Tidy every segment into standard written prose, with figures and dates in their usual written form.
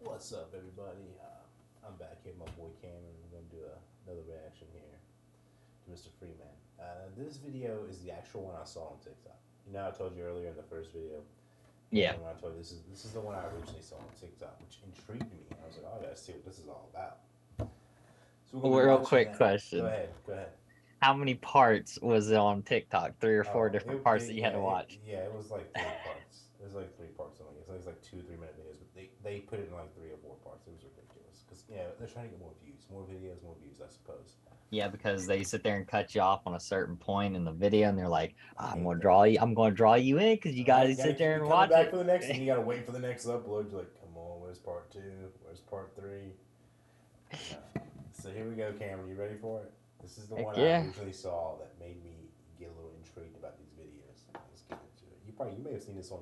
What's up, everybody? I'm back here with my boy Cameron. We're going to do another reaction here to Mr. Freeman. This video is the actual one I saw on TikTok. You know, I told you earlier in the first video, Yeah. when I told you this is the one I originally saw on TikTok, which intrigued me. I was like, oh, I gotta see what this is all about. So we're gonna be Real watching quick that. Go question. ahead, go ahead. How many parts was it on TikTok? Three or four Oh, different parts that you had to watch. it was like three parts. It was like three parts. Only it was like 2 3 minute videos, but they put it in like 3 or 4 parts. It was ridiculous because they're trying to get more views, more videos, more views. I suppose. Yeah, because they sit there and cut you off on a certain point in the video, and they're like, I "I'm hate gonna that. draw you. I'm gonna draw you in because you You guys gotta sit keep there you and coming watch back it." for the next, and you gotta wait for the next upload. You're like, come on, where's part two? Where's part three? No. So here we go, Cameron. You ready for it? This is the Heck one I yeah. originally saw that made me get a little intrigued about these videos. Let's get into it. You may have seen this on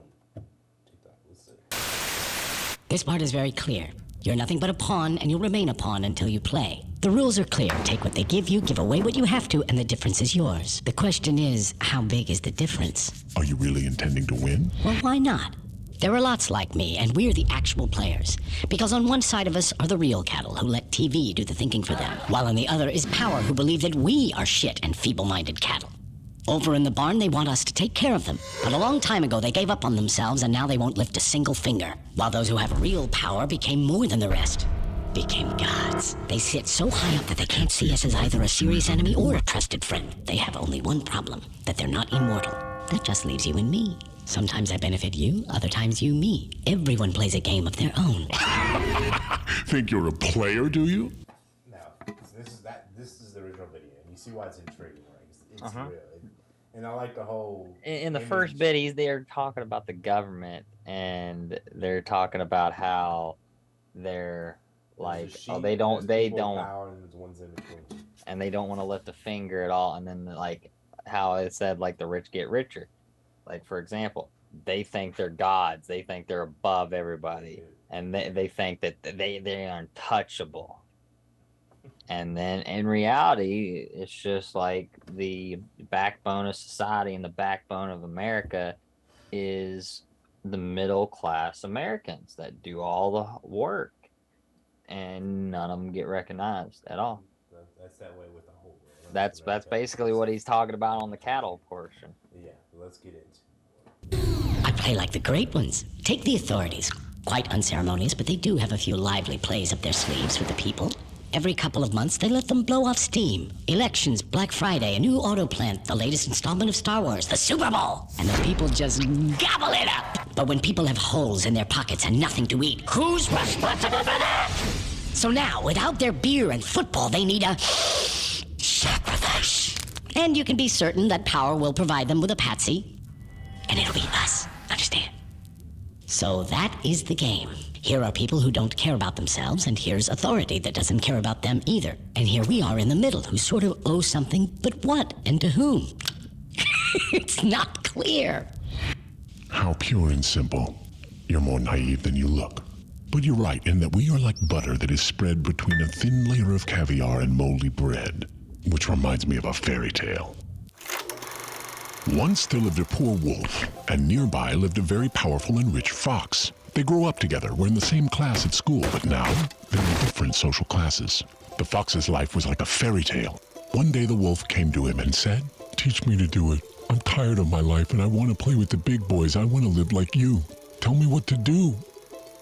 TikTok. Let's see. This part is very clear. You're nothing but a pawn, and you'll remain a pawn until you play. The rules are clear. Take what they give away what you have to, and the difference is yours. The question is, how big is the difference? Are you really intending to win? Well, why not? There are lots like me, and we're the actual players. Because on one side of us are the real cattle who let TV do the thinking for them, while on the other is power who believe that we are shit and feeble-minded cattle. Over in the barn, they want us to take care of them. But a long time ago, they gave up on themselves, and now they won't lift a single finger. While those who have real power became more than the rest. Became gods. They sit so high up that they can't see us as either a serious enemy or a trusted friend. They have only one problem, that they're not immortal. That just leaves you and me. Sometimes I benefit you, other times you me. Everyone plays a game of their own. Think you're a player, do you? Now, this is that. This is the original video, and you see why it's intriguing, right? It's Uh-huh. real, and I like the whole In the first image. bit, they're talking about the government, and they're talking about how they're There's a like, oh, sheep, and there's they people with don't, power, and there's ones in between. and they don't want to lift a finger at all. And then like how it said, like the rich get richer. Like for example, they think they're gods. They think they're above everybody, and they think that they are untouchable. And then in reality, it's just like the backbone of society and the backbone of America is the middle class Americans that do all the work, and none of them get recognized at all. That's that way with the whole world, not just That's America. basically what he's talking about on the cattle portion. Yeah, let's get into. I play like the great ones. Take the authorities. Quite unceremonious, but they do have a few lively plays up their sleeves for the people. Every couple of months, they let them blow off steam. Elections, Black Friday, a new auto plant, the latest installment of Star Wars, the Super Bowl. And the people just gobble it up. But when people have holes in their pockets and nothing to eat, who's responsible for that? So now, without their beer and football, they need a sacrifice. And you can be certain that power will provide them with a patsy, and it'll be us. Understand? So that is the game. Here are people who don't care about themselves, and here's authority that doesn't care about them either. And here we are in the middle, who sort of owe something, but what and to whom? It's not clear. How pure and simple. You're more naive than you look. But you're right in that we are like butter that is spread between a thin layer of caviar and moldy bread, which reminds me of a fairy tale. Once there lived a poor wolf, and nearby lived a very powerful and rich fox. They grow up together, were in the same class at school, but now they're in different social classes. The fox's life was like a fairy tale. One day the wolf came to him and said, "Teach me to do it. I'm tired of my life and I want to play with the big boys. I want to live like you. Tell me what to do."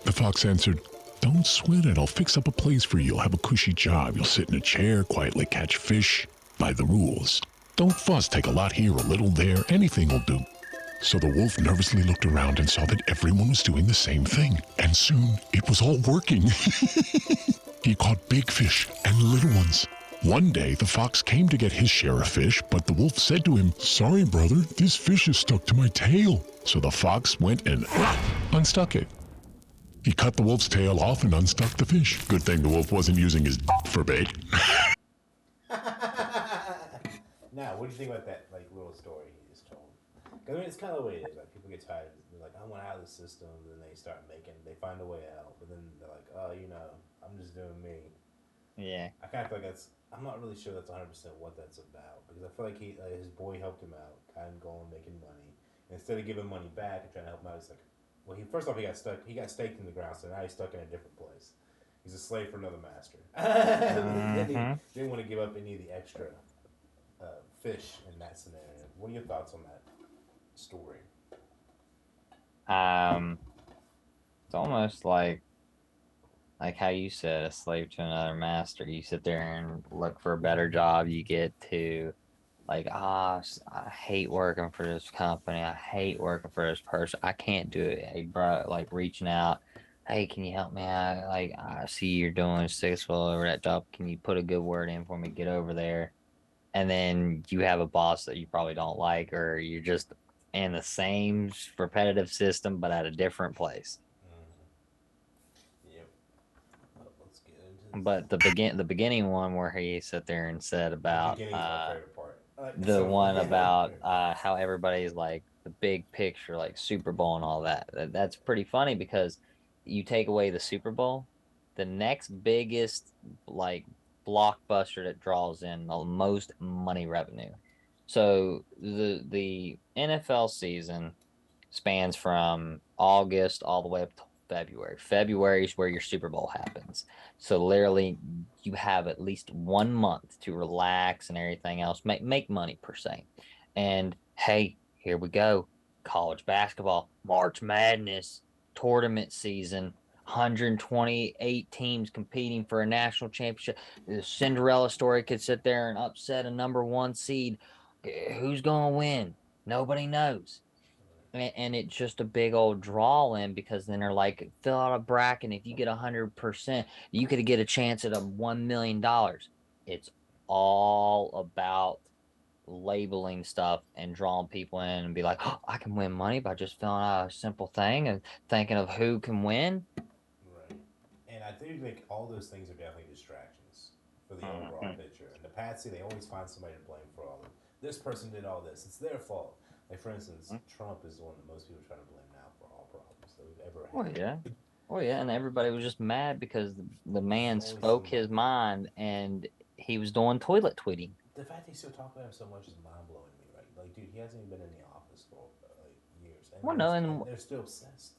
The fox answered, "Don't sweat it. I'll fix up a place for you. You'll have a cushy job. You'll sit in a chair, quietly catch fish. By the rules. Don't fuss. Take a lot here, a little there. Anything will do." So the wolf nervously looked around and saw that everyone was doing the same thing. And soon, it was all working. He caught big fish and little ones. One day, the fox came to get his share of fish, but the wolf said to him, "Sorry, brother, this fish is stuck to my tail." So the fox went and unstuck it. He cut the wolf's tail off and unstuck the fish. Good thing the wolf wasn't using his for bait. Now, what do you think about that little story he just told? 'Cause, I mean, it's kind of the way it is. Like people get tired. They're like, "I want out of the system." Then they start making. They find a way out. But then they're like, "Oh, I'm just doing me." Yeah. I kind of feel like that's. I'm not really sure that's 100% what that's about because I feel like his boy helped him out, kind of going making money. And instead of giving money back and trying to help him out, he's like, Well, first off he got stuck. He got staked in the ground, so now he's stuck in a different place. He's a slave for another master. Then he didn't want to give up any of the extra fish in that scenario. What are your thoughts on that story? It's almost like how you said, a slave to another master. You sit there and look for a better job. You get to like, I hate working for this company. I hate working for this person. I can't do it. Hey, bro, like reaching out. Hey, can you help me out? Like, I see you're doing successful over that job. Can you put a good word in for me? Get over there. And then you have a boss that you probably don't like, or you're just in the same repetitive system, but at a different place. Yep. Let's get into this. But the beginning one where he sat there and said about The beginning's my favorite part. the one about how everybody's like the big picture, like Super Bowl and all that. That's pretty funny because you take away the Super Bowl, the next biggest like blockbuster that draws in the most money revenue. So the NFL season spans from August all the way up to February. February is where your Super Bowl happens. So literally you have at least 1 month to relax and everything else, make money per se. And hey, here we go. College basketball, March Madness, tournament season, 128 teams competing for a national championship. The Cinderella story could sit there and upset a number one seed. Who's going to win? Nobody knows. And it's just a big old draw in because then they're like, fill out a bracket. If you get 100%, you could get a chance at $1 million. It's all about labeling stuff and drawing people in and be like, oh, I can win money by just filling out a simple thing and thinking of who can win. Right. And I think like all those things are definitely distractions for the overall picture. And the Patsy, they always find somebody to blame for all of it. This person did all this. It's their fault. Like for instance, Trump is the one that most people try to blame now for all problems that we've ever Oh had. yeah. Oh yeah, and everybody was just mad because the man Always spoke his somebody. mind and he was doing toilet tweeting. The fact they still talk about him so much is mind blowing me, right? Like, dude, he hasn't even been in the office for like years, and Well, no, they're still obsessed.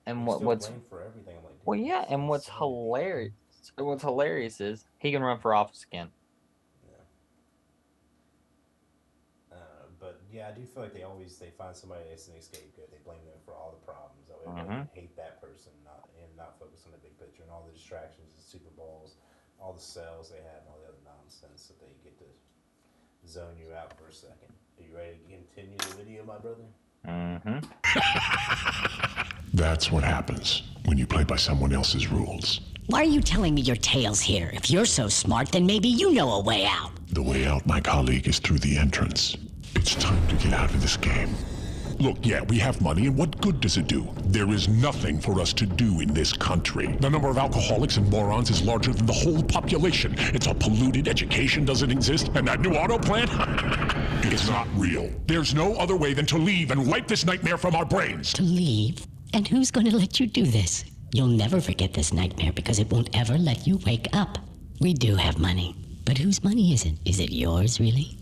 and They're still what's blamed for everything. I'm like, well, dude, yeah, that's and insanity. what's hilarious is he can run for office again. Yeah. But yeah, I do feel like they find somebody that's an scapegoat. They blame them for all the problems. That way, they hate that person, not focus on the big picture and all the distractions, the Super Bowls, all the sales they have, and all the other nonsense that they get to zone you out for a second. Are you ready to continue the video, my brother? That's what happens when you play by someone else's rules. Why are you telling me your tale's here? If you're so smart, then maybe you know a way out. The way out, my colleague, is through the entrance. It's time to get out of this game. Look, yeah, we have money, and what good does it do? There is nothing for us to do in this country. The number of alcoholics and morons is larger than the whole population. It's all polluted, education doesn't exist, and that new auto plant? It's not real. There's no other way than to leave and wipe this nightmare from our brains. To leave? And who's going to let you do this? You'll never forget this nightmare because it won't ever let you wake up. We do have money. But whose money is it? Is it yours, really?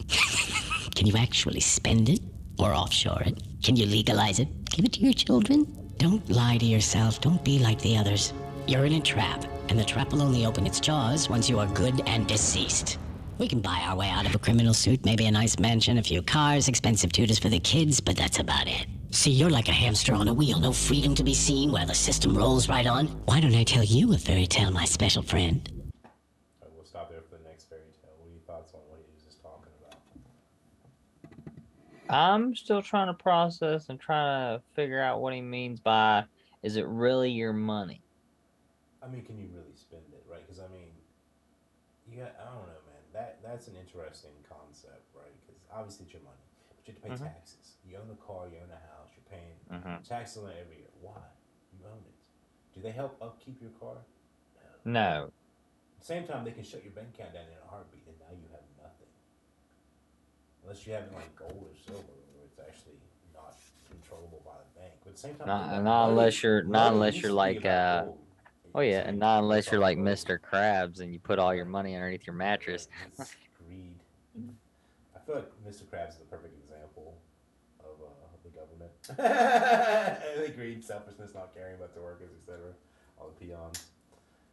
Can you actually spend it? Or offshore it? Can you legalize it? Give it to your children? Don't lie to yourself. Don't be like the others. You're in a trap, and the trap will only open its jaws once you are good and deceased. We can buy our way out of a criminal suit, maybe a nice mansion, a few cars, expensive tutors for the kids, but that's about it. See, you're like a hamster on a wheel, no freedom to be seen while the system rolls right on. Why don't I tell you a fairy tale, my special friend? We'll stop there for the next fairy tale. What are your thoughts on what he was just talking about? I'm still trying to process and trying to figure out what he means by, is it really your money? I mean, can you really spend it, right? Because I mean, I don't know, man. That's an interesting concept, right? Because obviously it's your money, but you have to pay taxes. You own a car, you own a house, you're paying taxes on it every year. Why? You own it. Do they help upkeep your car? No. At the same time, they can shut your bank account down in a heartbeat, and now you have nothing. Unless you have it like gold or silver, where it's actually not controllable by the bank. But at the same time, Not unless you're like oh yeah, and not unless you're like Mr. Krabs and you put all your money underneath your mattress. It's greed. I feel like Mr. Krabs is the perfect example of the government. They greed, selfishness, not caring about their workers, etc. All the peons.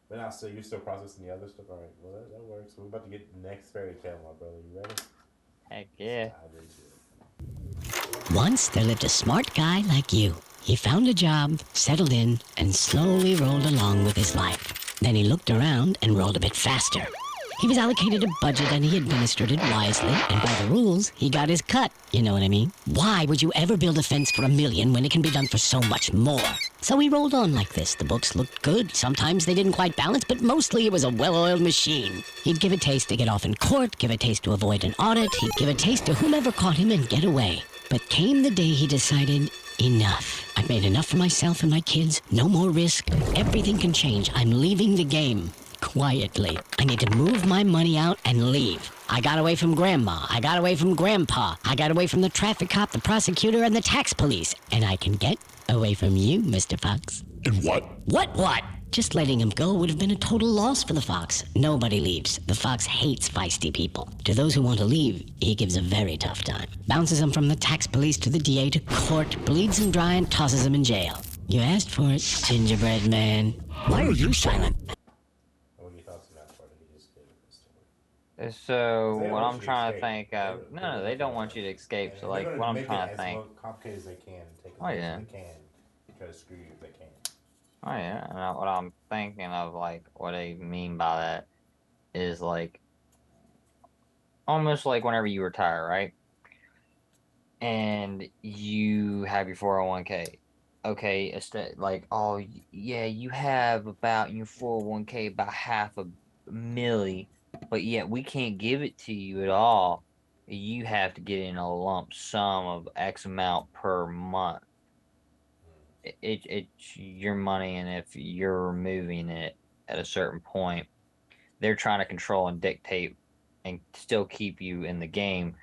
But now, so you're still processing the other stuff? Alright, well, that works. We're about to get the next fairy tale, my brother. You ready? Heck yeah. Once there lived a smart guy like you. He found a job, settled in, and slowly rolled along with his life. Then he looked around and rolled a bit faster. He was allocated a budget and he administered it wisely, and by the rules, he got his cut. You know what I mean? Why would you ever build a fence for $1 million when it can be done for so much more? So he rolled on like this. The books looked good. Sometimes they didn't quite balance, but mostly it was a well-oiled machine. He'd give a taste to get off in court, give a taste to avoid an audit, he'd give a taste to whomever caught him and get away. But came the day he decided, enough. I've made enough for myself and my kids. No more risk. Everything can change. I'm leaving the game. Quietly. I need to move my money out and leave. I got away from Grandma. I got away from Grandpa. I got away from the traffic cop, the prosecutor, and the tax police. And I can get away from you, Mr. Fox. And what? What? Just letting him go would have been a total loss for the Fox. Nobody leaves. The Fox hates feisty people. To those who want to leave, he gives a very tough time. Bounces them from the tax police to the DA to court, bleeds them dry, and tosses them in jail. You asked for it, gingerbread man. Why are you silent? What are your thoughts on that part? He just gave it this story. So They don't what want I'm you trying to to escape. think of, no, they don't want you to escape. So like what I'm trying to think. As complicated as they can, take as Oh, much yeah. as they can, try to screw you if they can. Oh yeah, and what I'm thinking of, like, what they mean by that is like almost like whenever you retire, right? And you have your 401k. Okay, like, oh yeah, you have about in your 401k about $500,000, but yet we can't give it to you at all. You have to get in a lump sum of X amount per month. It's your money, and if you're removing it at a certain point, they're trying to control and dictate and still keep you in the game,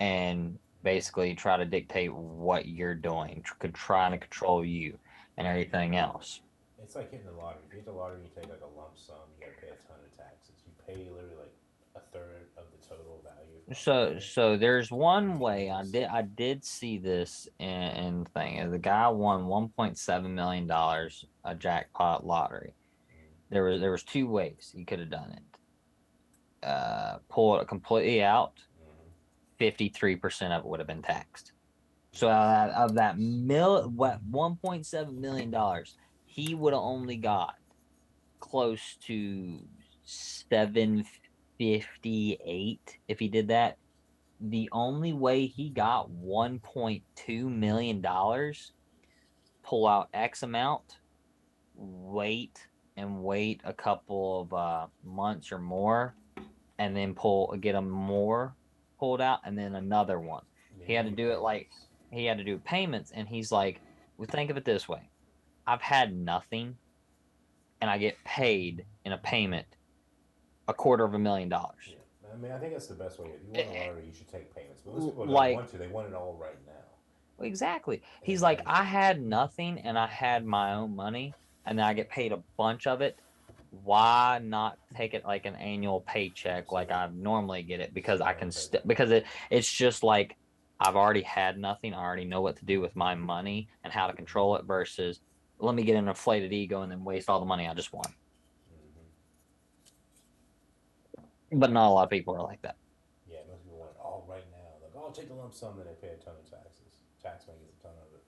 and basically try to dictate what you're doing, trying to control you and everything else. It's like hitting the lottery. If you hit the lottery, you take like a lump sum. You gotta pay a ton of taxes. You pay literally like a third of the total value. So there's one way I did see this in thing. The guy won $1.7 million a jackpot lottery. There was two ways he could have done it. Pull it completely out. 53% of it would have been taxed. So of that $1.7 million, he would have only got close to 758 if he did that. The only way he got $1.2 million, pull out X amount, wait a couple of months or more, and then get them more pulled out, and then another one. He had to do it like he had to do payments, and he's like, well, think of it this way: I've had nothing, and I get paid in a payment $250,000. Yeah. I mean, I think that's the best way. If you want a lottery, you should take payments. But most people don't want to. They want it all right now. Exactly. He's like, I had nothing, and I had my own money, and then I get paid a bunch of it. Why not take it like an annual paycheck like I normally get it? Because I can it's just like I've already had nothing. I already know what to do with my money and how to control it versus let me get an inflated ego and then waste all the money I just won. But not a lot of people are like that. Yeah, most people want it all right now. Like, oh, I'll take the lump sum, and they pay a ton of taxes. Taxman gets a ton of it.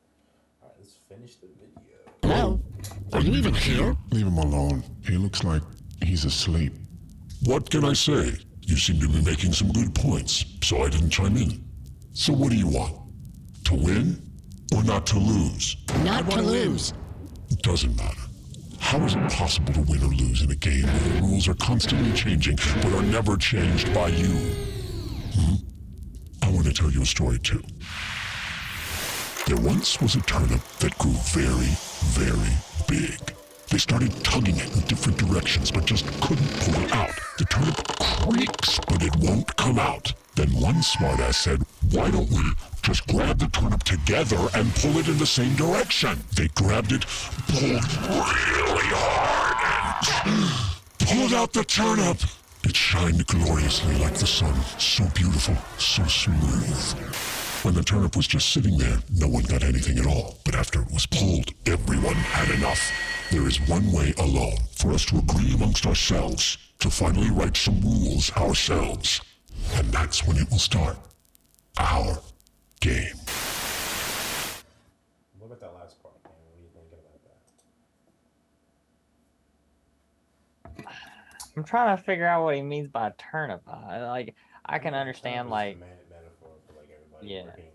All right, let's finish the video. Hello? Are you even here? Leave him alone. He looks like he's asleep. What can I say? You seem to be making some good points, so I didn't chime in. So what do you want? To win or not to lose? Not to lose. It doesn't matter. How is it possible to win or lose in a game where the rules are constantly changing but are never changed by you? I want to tell you a story too. There once was a turnip that grew very, very big. They started tugging it in different directions but just couldn't pull it out. The turnip creaks, but it won't come out. Then one smartass said, why don't we just grab the turnip together and pull it in the same direction? They grabbed it, pulled really hard, and pulled out the turnip. It shined gloriously like the sun, so beautiful, so smooth. When the turnip was just sitting there, no one got anything at all. But after it was pulled, everyone had enough. There is one way alone for us to agree amongst ourselves, to finally write some rules ourselves. And that's when it will start. Our game. What about that last part, man? What are you thinking about that? I'm trying to figure out what he means by turnip. I can understand, like, Metaphor for like everybody yeah. working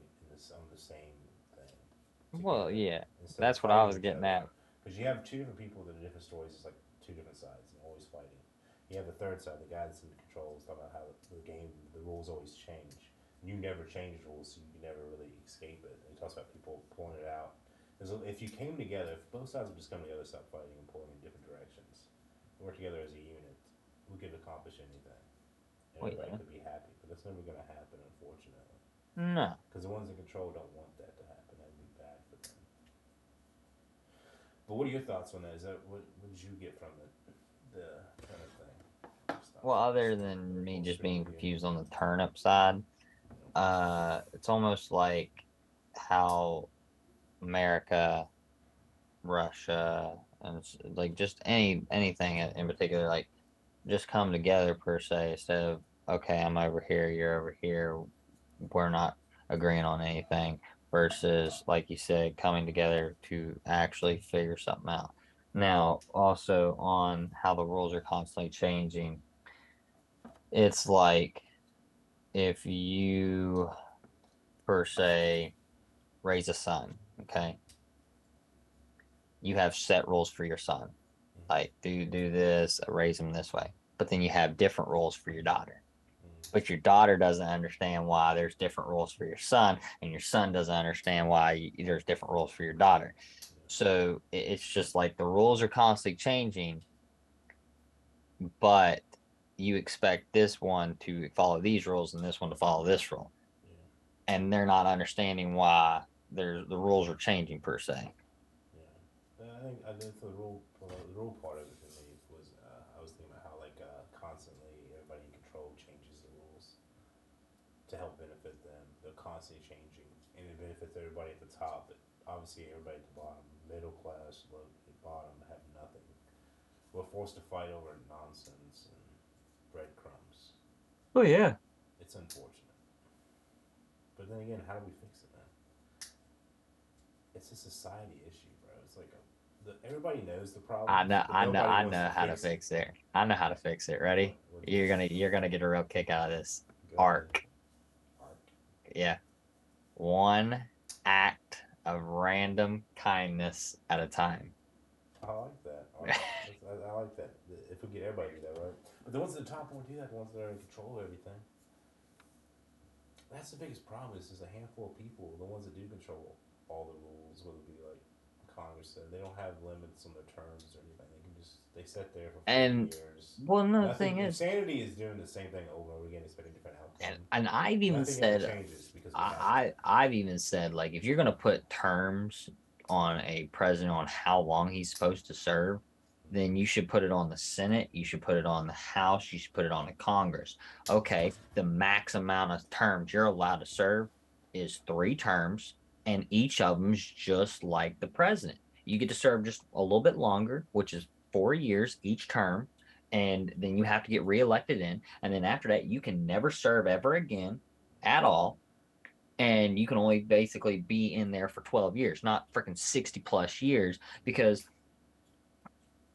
on the same thing. Well, Together, yeah, instead of that's what I was fighting each getting other. at. Because you have two different people that are different stories. It's like two different sides and always fighting. You have the third side, the guy that's in control, is talking about how the game, the rules always change. You never change rules, so you can never really escape it. And he talks about people pulling it out. If you came together, if both sides would just come together, stop fighting and pulling in different directions, work together as a unit, we could accomplish anything. Well, Everybody yeah. could be happy, but that's never going to happen, unfortunately. No. Because the ones in control don't want that to happen. That would be bad for them. But what are your thoughts on that? Is that what did you get from it? The kind of thing. Well, other than me just being confused on the turnip side, it's almost like how America, Russia, and it's like just anything in particular, like just come together per se instead of, okay, I'm over here, you're over here, we're not agreeing on anything, versus, like you said, coming together to actually figure something out. Now, also on how the rules are constantly changing, it's like if you per se raise a son, okay, you have set rules for your son, like do this, raise him this way, but then you have different rules for your daughter. But your daughter doesn't understand why there's different rules for your son, and your son doesn't understand why there's different rules for your daughter. So it's just like the rules are constantly changing, but you expect this one to follow these rules and this one to follow this rule, and they're not understanding why the rules are changing per se. I think for the rule part of it for me was I was thinking about how like constantly everybody in control changes the rules to help benefit them. They're constantly changing, and it benefits everybody at the top. But obviously, everybody at the bottom, middle class, low, bottom, have nothing. We're forced to fight over nonsense and breadcrumbs. Oh yeah. It's unfortunate, but then again, how do we fix it, man? It's a society issue, bro. It's like everybody knows the problem. I know how to fix it. I know how to fix it. Ready? You're gonna get a real kick out of this. Arc. Yeah. One act of random kindness at a time. I like that. I like that. If we get everybody to do that, right? But the ones at the top won't do that. The ones that are in control of everything. That's the biggest problem. Is there's a handful of people, the ones that do control all the rules, whether it be like Congress said, they don't have limits on their terms or anything. They sit there for 40 years. Well, no, thing is, insanity is doing the same thing over and over again, expecting different outcomes. And I've even said, I've even said, like, if you're gonna put terms on a president on how long he's supposed to serve, then you should put it on the Senate, you should put it on the House, you should put it on the Congress. Okay, the max amount of terms you're allowed to serve is 3 terms, and each of them's just like the president. You get to serve just a little bit longer, which is 4 years each term, and then you have to get reelected in, and then after that, you can never serve ever again at all, and you can only basically be in there for 12 years, not freaking 60 plus years, because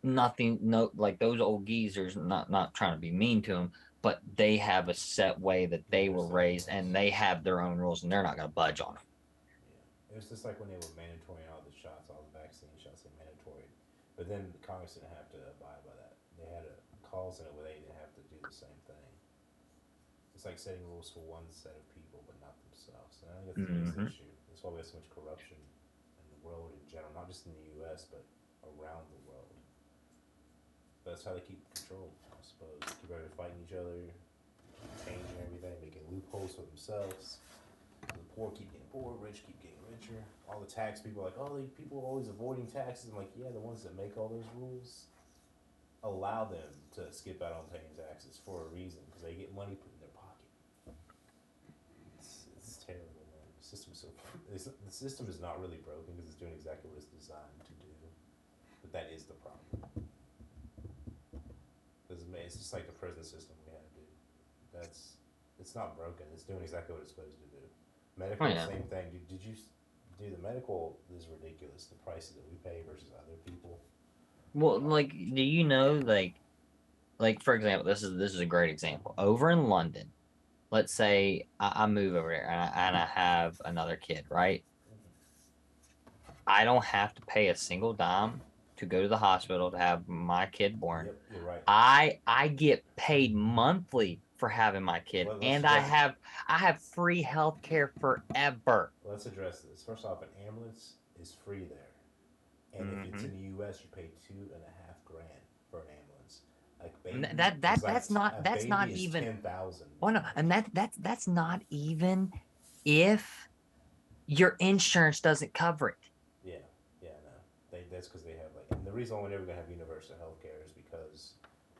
nothing, no, like those old geezers, not trying to be mean to them, but they have a set way that they were raised, and they have their own rules, and they're not going to budge on them. Yeah, it's just like when they were mandatory all the shots, all the vaccine shots, they mandatory, but then the Congress didn't have to abide by that. They had a clause in it where they didn't have to do the same thing. It's like setting rules for one set of people, but not themselves. And I think that's the biggest issue. That's why we have so much corruption in the world in general, not just in the U.S., but around the world. But that's how they keep control, I suppose. Keep everybody fighting each other, changing everything, making loopholes for themselves. The poor keep getting poor, rich keep getting richer. All the tax people are like, oh, the people are always avoiding taxes. I'm like, yeah, the ones that make all those rules allow them to skip out on paying taxes for a reason, because they get money put in their pocket. It's terrible, man. So the system is not really broken because it's doing exactly what it's designed to do. But that is the problem. It's just like the prison system we have, dude. It's not broken. It's doing exactly what it's supposed to do. Medical, Oh, yeah. same thing. Did you do the medical is ridiculous. The prices that we pay versus other people. Well, like, do you know, like for example, this is a great example. Over in London, let's say I move over there and I have another kid, right? I don't have to pay a single dime to go to the hospital to have my kid born. Yep, you're right. I get paid monthly for having my kid, Let's and address it. I have free health care forever. Let's address this. First off, an ambulance is free there, and if it's Mm-hmm. in the U.S., you pay $2.5 grand for an ambulance. Like And baby, that is like a that's not baby is even. 10,000. Oh no, and that's not even if your insurance doesn't cover it. Yeah, yeah, no. That's because they have like, and the reason why we're never gonna have universal health care is because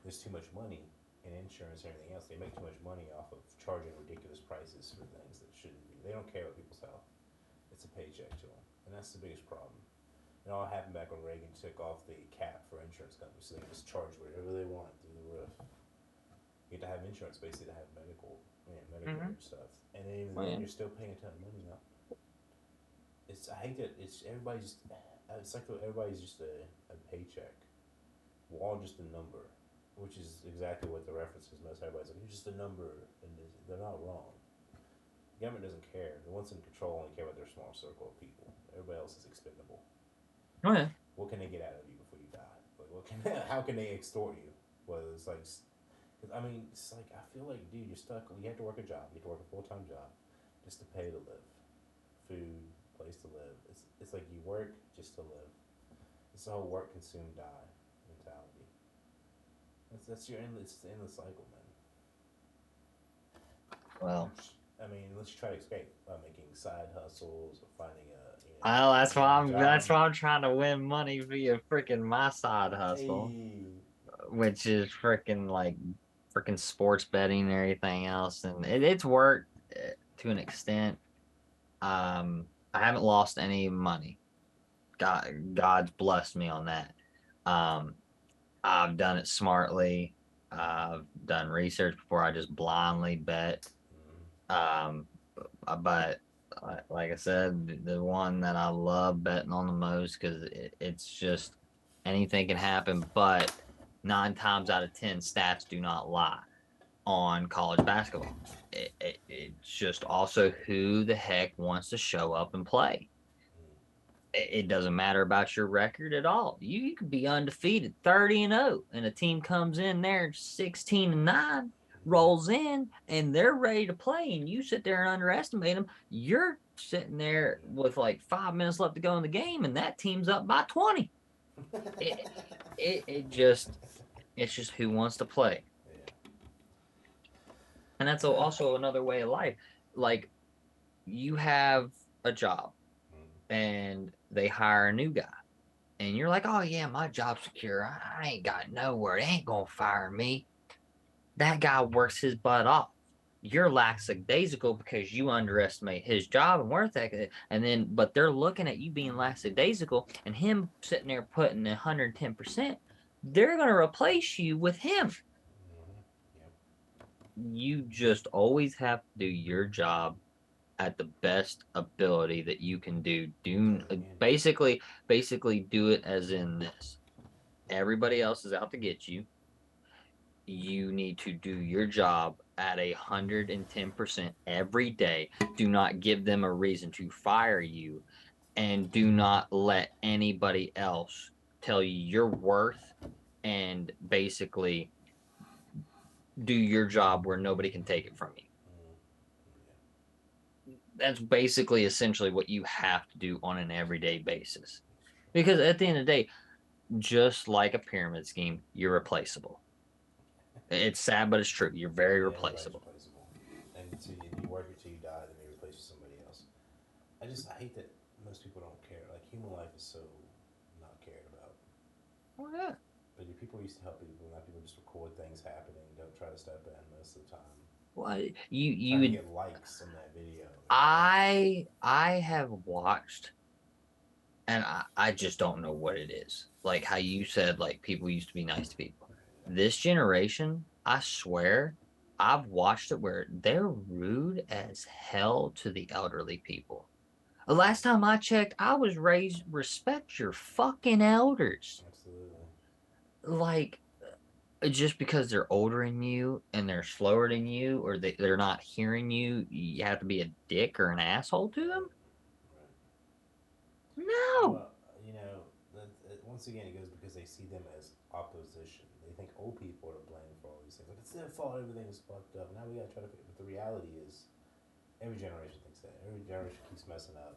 there's too much money in insurance and everything else. They make too much money off of charging ridiculous prices for things that shouldn't be. They don't care about people's health. It's a paycheck to them, and that's the biggest problem. It all happened back when Reagan took off the cap for insurance companies, so they can just charge whatever they want through the roof. You get to have insurance basically to have Medicare and stuff, and then even Oh, yeah. then you're still paying a ton of money now. I hate that it's everybody's just it's like everybody's just a paycheck. We're all just a number, which is exactly what the reference is. Most everybody's like, you're just a number, and they're not wrong. The government doesn't care. The ones in control only care about their small circle of people. Everybody else is expendable. Oh yeah. What can they get out of you before you die? Like, what can how can they extort you? Whether it's like, I mean, it's like I feel like, dude, you're stuck. You have to work a job. You have to work a full-time job, just to pay to live, food, place to live. It's like you work just to live. It's the whole work, consume, die mentality. That's your endless. It's the endless cycle, man. Well, I mean, unless you try to escape by making side hustles or finding well, that's job. why I'm trying to win money via freaking my side hustle, Hey, which is freaking like freaking sports betting and everything else, and it's worked to an extent. I haven't lost any money. God's blessed me on that. Um, I've done it smartly. I've done research before I just blindly bet. Um, but like I said, the one that I love betting on the most because it's just anything can happen. But 9 times out of 10, stats do not lie on college basketball. It's just also who the heck wants to show up and play. It doesn't matter about your record at all. You could be undefeated, 30-0, and a team comes in there 16-9, rolls in, and they're ready to play, and you sit there and underestimate them. You're sitting there with like 5 minutes left to go in the game, and that team's up by 20. It, it just it's just who wants to play, and that's also another way of life. Like you have a job, and they hire a new guy. And you're like, oh yeah, my job's secure. I ain't got nowhere. They ain't gonna fire me. That guy works his butt off. You're lackadaisical because you underestimate his job and worth ethic. And then, but they're looking at you being lackadaisical and him sitting there putting 110%. They're gonna replace you with him. Yep. You just always have to do your job at the best ability that you can do. Basically do it as in this. Everybody else is out to get you. You need to do your job at 110% every day. Do not give them a reason to fire you, and do not let anybody else tell you your worth, and basically do your job where nobody can take it from you. That's basically essentially what you have to do on an everyday basis. Because at the end of the day, just like a pyramid scheme, you're replaceable. It's sad, but it's true. You're very Yeah, everybody's replaceable. replaceable. And until you work it till you die, then they replace you with somebody else. I hate that most people don't care. Like human life is so not cared about. Oh yeah. But people used to help people. Now people just record things happening. Don't try to step in most of the time. What Trying you to would get likes on that video. I have watched, and I just don't know what it is. Like how you said, like people used to be nice to people. This generation, I swear, I've watched it where they're rude as hell to the elderly people. The last time I checked, I was raised respect your fucking elders. Absolutely. Like just because they're older than you and they're slower than you or they're not hearing you, you have to be a dick or an asshole to them? Right. No. Well, you know, once again, it goes because they see them as opposition. They think old people are to blame for all these things. Like, it's their fault, everything is fucked up. Now we gotta try to fix it. But the reality is, every generation thinks that. Every generation keeps messing up.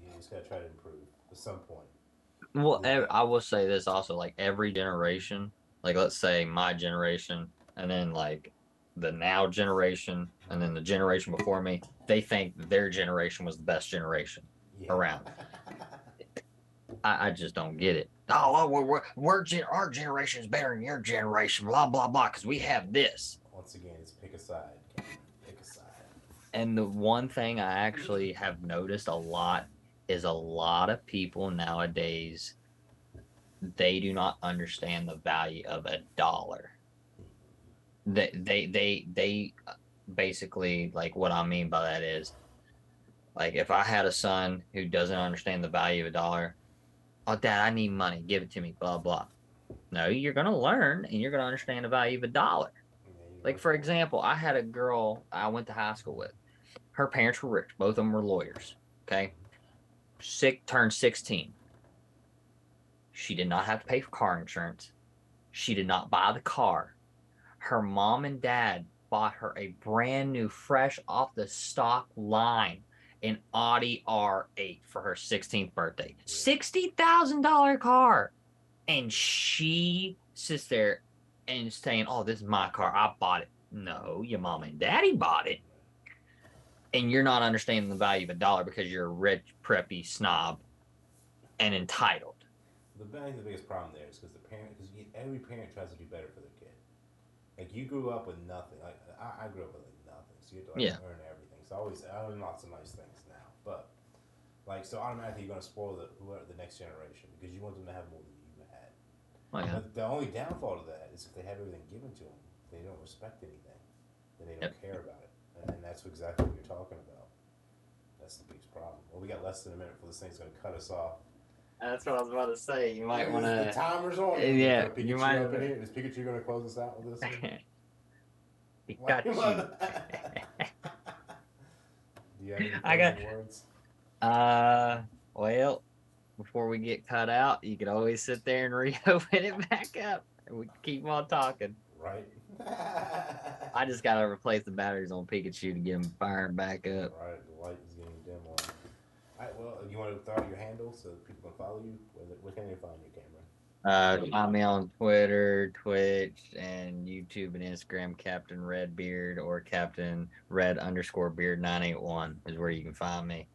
You just gotta try to improve at some point. Well, I will say this also, like every generation, like let's say my generation, and then like the now generation, and then the generation before me, they think their generation was the best generation Yeah. around. I just don't get it. Oh, our generation is better than your generation, blah blah blah, because we have this. Once again, it's pick a side. Cameron. Pick a side. And the one thing I actually have noticed a lot is a lot of people nowadays, they do not understand the value of a dollar. They basically, like, what I mean by that is, like, if I had a son who doesn't understand the value of a dollar, oh dad, I need money, give it to me, blah blah. No, you're gonna learn and you're gonna understand the value of a dollar. Yeah, you Like work for for it. example, I had a girl I went to high school with. Her parents were rich, both of them were lawyers. Okay. Sick turned 16. She did not have to pay for car insurance. She did not buy the car. Her mom and dad bought her a brand new, fresh off the stock line, an Audi R8 for her 16th birthday. $60,000 car. And she sits there and saying, oh, this is my car. I bought it. No, your mom and daddy bought it. And you're not understanding the value of a dollar because you're a rich, preppy snob and entitled. I think the biggest problem there is because every parent tries to do better for their kid. Like you grew up with nothing. Like I grew up with like nothing, so you have to like Yeah. earn everything. So I learn lots of nice things now, but like so automatically you're gonna spoil the next generation because you want them to have more than you had. Oh, yeah. But the only downfall to that is if they have everything given to them, they don't respect anything, then they don't Yep. care about it, and that's exactly what you're talking about. That's the biggest problem. Well, we got less than a minute before this thing's gonna cut us off. That's what I was about to say. You might want The to. timer's on. Yeah, Pikachu you might. up in here. Is Pikachu gonna close us out with this one? Pikachu. Do you have any I got. closing words? Well, before we get cut out, you could always sit there and reopen it back up, and we can keep on talking. Right. I just gotta replace the batteries on Pikachu to get them firing back up. Right. The light is getting dim on. All right. Well, you want to throw out your handle so that people can follow you? Where can they find you, Cameron? Find me on Twitter, Twitch, and YouTube and Instagram, Captain Redbeard or Captain Red_Beard 981 is where you can find me.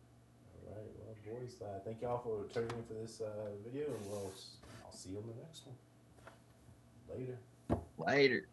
All right. Well, boys, thank y'all for tuning in for this video, and I'll see you on the next one. Later. Later.